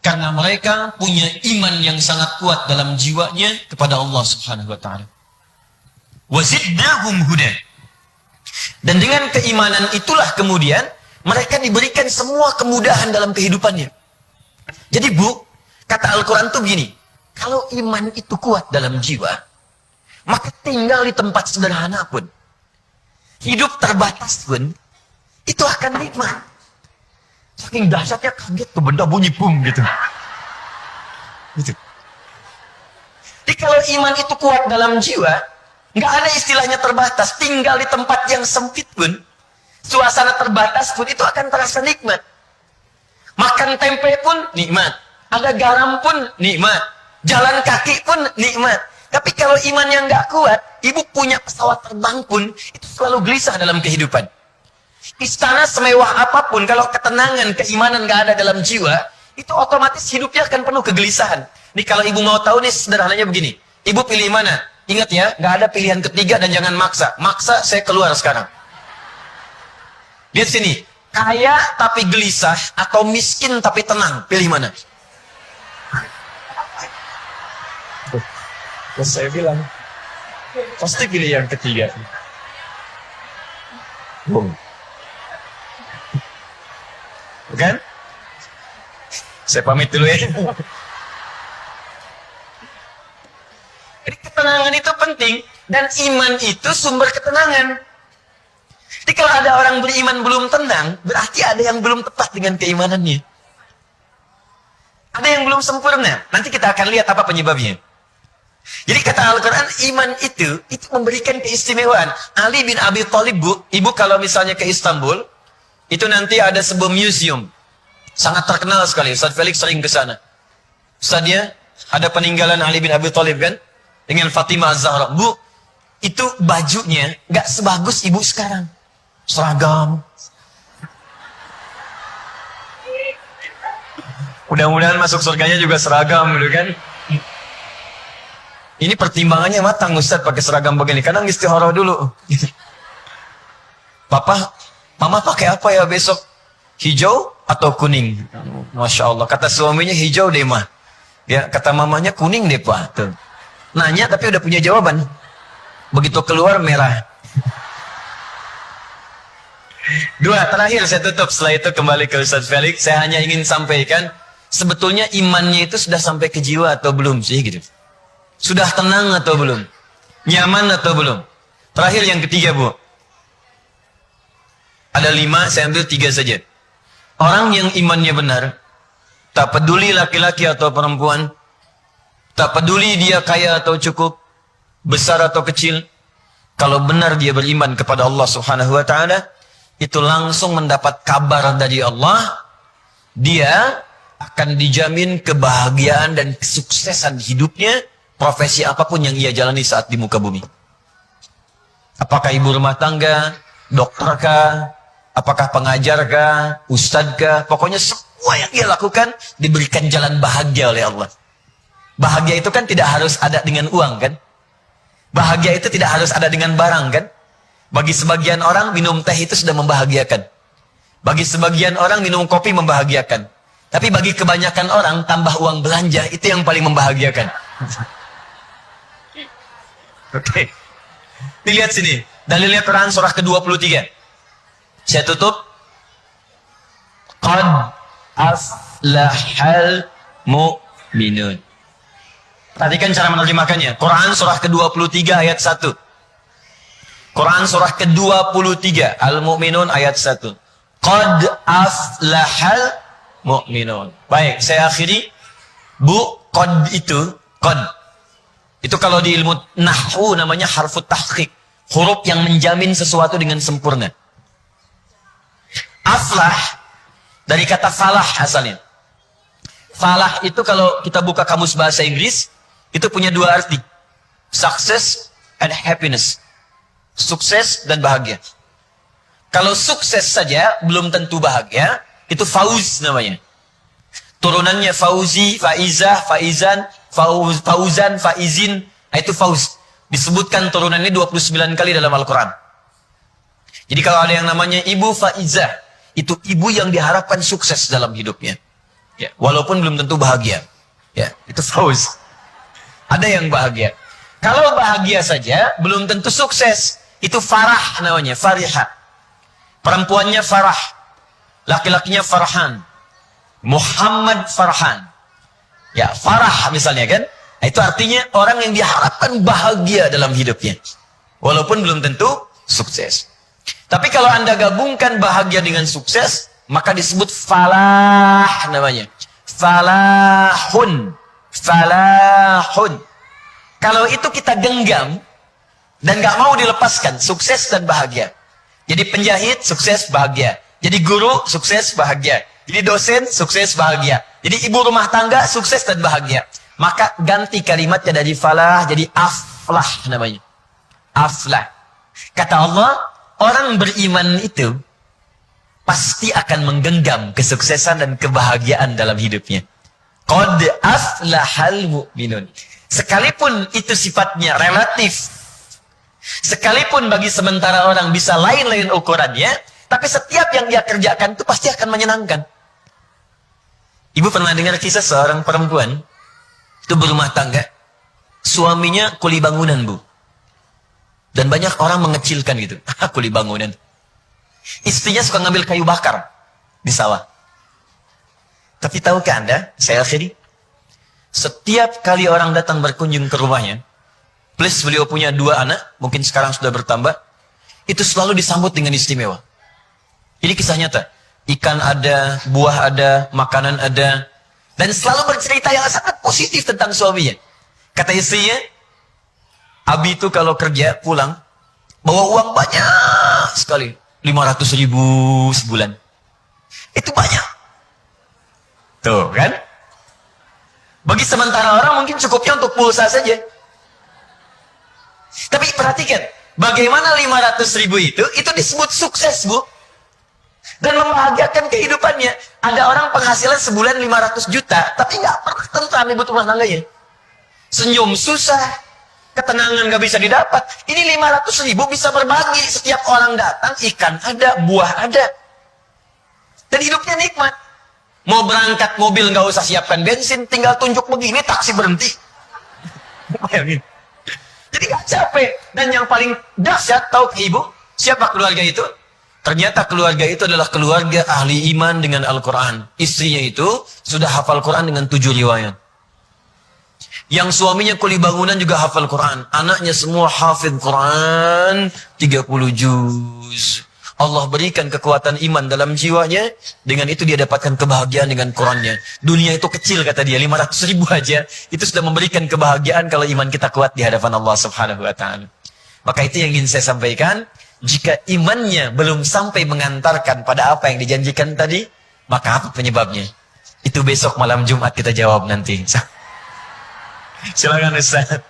Karena mereka punya iman yang sangat kuat dalam jiwanya kepada Allah Subhanahu wa taala. Wa zidnahum huda. Dan dengan keimanan itulah kemudian mereka diberikan semua kemudahan dalam kehidupannya. Jadi Bu, kata Al-Quran tuh begini, kalau iman itu kuat dalam jiwa, maka tinggal di tempat sederhana pun, hidup terbatas pun, itu akan nikmat. Saking dahsyatnya kaget tuh benda bunyi bum gitu. Gitu. Jadi kalau iman itu kuat dalam jiwa, nggak ada istilahnya terbatas. Tinggal di tempat yang sempit pun, suasana terbatas pun itu akan terasa nikmat. Makan tempe pun nikmat. Ada garam pun nikmat. Jalan kaki pun nikmat. Tapi kalau iman yang nggak kuat, ibu punya pesawat terbang pun, itu selalu gelisah dalam kehidupan. Istana semewah apapun, kalau ketenangan, keimanan nggak ada dalam jiwa, itu otomatis hidupnya akan penuh kegelisahan. Nih kalau ibu mau tahu nih sederhananya begini, ibu pilih mana? Ingat ya, nggak ada pilihan ketiga dan jangan maksa. Maksa saya keluar sekarang. Lihat sini, kaya tapi gelisah atau miskin tapi tenang, pilih mana? Terus saya bilang, pasti pilih yang ketiga. Boom. Bukan? Saya pamit dulu ya. Jadi ketenangan itu penting. Dan iman itu sumber ketenangan. Jadi kalau ada orang beriman belum tenang, berarti ada yang belum tepat dengan keimanannya. Ada yang belum sempurna. Nanti kita akan lihat apa penyebabnya. Jadi kata Al-Quran, iman itu memberikan keistimewaan. Ali bin Abi Thalib, Bu, ibu kalau misalnya ke Istanbul, itu nanti ada sebuah museum. Sangat terkenal sekali. Ustaz Felix sering ke sana. Ustaznya, ada peninggalan Ali bin Abi Thalib kan? Dengan Fatimah Az-Zahra. Bu, itu bajunya gak sebagus ibu sekarang. Seragam. Mudah-mudahan masuk surganya juga seragam, gitu kan? Ini pertimbangannya matang Ustaz pakai seragam begini. Kadang istihara dulu. Papa, Mama pakai apa ya besok? Hijau atau kuning? Masya Allah. Kata suaminya hijau deh mah. Ya, kata mamanya kuning deh Pak. Tuh. Nanya tapi udah punya jawaban. Begitu keluar merah. Dua, terakhir saya tutup. Setelah itu kembali ke Ustaz Felix. Saya hanya ingin sampaikan. Sebetulnya imannya itu sudah sampai ke jiwa atau belum sih gitu. Sudah tenang atau belum? Nyaman atau belum? Terakhir yang ketiga Bu. Ada 5, saya ambil 3 saja. Orang yang imannya benar, tak peduli laki-laki atau perempuan, tak peduli dia kaya atau cukup, besar atau kecil, kalau benar dia beriman kepada Allah Subhanahu wa taala, itu langsung mendapat kabar dari Allah, dia akan dijamin kebahagiaan dan kesuksesan hidupnya, profesi apapun yang ia jalani saat di muka bumi. Apakah ibu rumah tangga, dokterkah, apakah pengajarkah, ustadzkah, pokoknya semua yang dia lakukan diberikan jalan bahagia oleh Allah. Bahagia itu kan tidak harus ada dengan uang kan? Bahagia itu tidak harus ada dengan barang kan? Bagi sebagian orang minum teh itu sudah membahagiakan. Bagi sebagian orang minum kopi membahagiakan. Tapi bagi kebanyakan orang tambah uang belanja itu yang paling membahagiakan. Oke. Dilihat sini. Dalilnya Quran surah ke-23. Saya tutup. Qad aflahal mu'minun. Perhatikan cara menerjemahkannya. Quran surah ke-23 ayat 1. Quran surah ke-23 Al-Mu'minun ayat 1. Qad aflahal mu'minun. Baik, saya akhiri. Bu, qad itu, qad. Itu kalau di ilmu nahwu namanya harfut tahqiq. Huruf yang menjamin sesuatu dengan sempurna. Aflah dari kata falah asalnya. Falah itu kalau kita buka kamus bahasa Inggris, itu punya 2 arti. Success and happiness. Sukses dan bahagia. Kalau sukses saja belum tentu bahagia, itu fauz namanya. Turunannya fauzi, faizah, faizan, fauzan, faizin, itu fauz. Disebutkan turunannya 29 kali dalam Al-Quran. Jadi kalau ada yang namanya ibu faizah, itu ibu yang diharapkan sukses dalam hidupnya. Ya, walaupun belum tentu bahagia. Ya, itu fauz. Ada yang bahagia. Kalau bahagia saja, belum tentu sukses. Itu farah namanya, farihah. Perempuannya Farah. Laki-lakinya Farhan. Muhammad Farhan. Ya, Farah misalnya kan. Nah, itu artinya orang yang diharapkan bahagia dalam hidupnya. Walaupun belum tentu sukses. Tapi kalau Anda gabungkan bahagia dengan sukses, maka disebut falah namanya. Falahun. Falahun. Kalau itu kita genggam dan gak mau dilepaskan, sukses dan bahagia. Jadi penjahit, sukses, bahagia. Jadi guru, sukses, bahagia. Jadi dosen, sukses, bahagia. Jadi ibu rumah tangga, sukses dan bahagia. Maka ganti kalimatnya dari falah jadi aflah namanya. Aflah. Kata Allah, orang beriman itu pasti akan menggenggam kesuksesan dan kebahagiaan dalam hidupnya. Qad aflahal mu'minun. Sekalipun itu sifatnya relatif, sekalipun bagi sementara orang bisa lain-lain ukurannya, tapi setiap yang dia kerjakan itu pasti akan menyenangkan. Ibu pernah dengar kisah seorang perempuan itu berumah tangga, suaminya kuli bangunan, Bu. Dan banyak orang mengecilkan gitu. Kuli bangunan. Istrinya suka ngambil kayu bakar di sawah. Tapi tahukah Anda, saya akhiri, setiap kali orang datang berkunjung ke rumahnya, plus beliau punya 2 anak, mungkin sekarang sudah bertambah, itu selalu disambut dengan istimewa. Ini kisah nyata. Ikan ada, buah ada, makanan ada, dan selalu bercerita yang sangat positif tentang suaminya. Kata istrinya, Abi itu kalau kerja pulang, bawa uang banyak sekali. 500.000 sebulan. Itu banyak. Tuh kan? Bagi sementara orang mungkin cukupnya untuk pulsa saja. Tapi perhatikan, bagaimana 500.000 itu disebut sukses, Bu. Dan membahagiakan kehidupannya. Ada orang penghasilan sebulan 500 juta, tapi nggak pernah tentram ibu rumah tangganya. Senyum susah, ketenangan nggak bisa didapat. Ini 500.000 bisa berbagi. Setiap orang datang, ikan ada, buah ada. Dan hidupnya nikmat. Mau berangkat mobil nggak usah siapkan bensin, tinggal tunjuk begini, taksi berhenti. Bayangin. Jadi nggak capek. Dan yang paling dahsyat, tahu ke ibu, siapa keluarga itu? Ternyata keluarga itu adalah keluarga ahli iman dengan Al-Quran. Istrinya itu sudah hafal Quran dengan 7 riwayat. Yang suaminya kuli bangunan juga hafal Quran. Anaknya semua hafid Quran 30 juz. Allah berikan kekuatan iman dalam jiwanya. Dengan itu dia dapatkan kebahagiaan dengan Qurannya. Dunia itu kecil kata dia. 500.000 aja. Itu sudah memberikan kebahagiaan kalau iman kita kuat di hadapan Allah subhanahu wa ta'ala. Maka itu yang ingin saya sampaikan. Jika imannya belum sampai mengantarkan pada apa yang dijanjikan tadi, maka apa penyebabnya? Itu besok malam Jumat kita jawab nanti. Silakan Ustaz.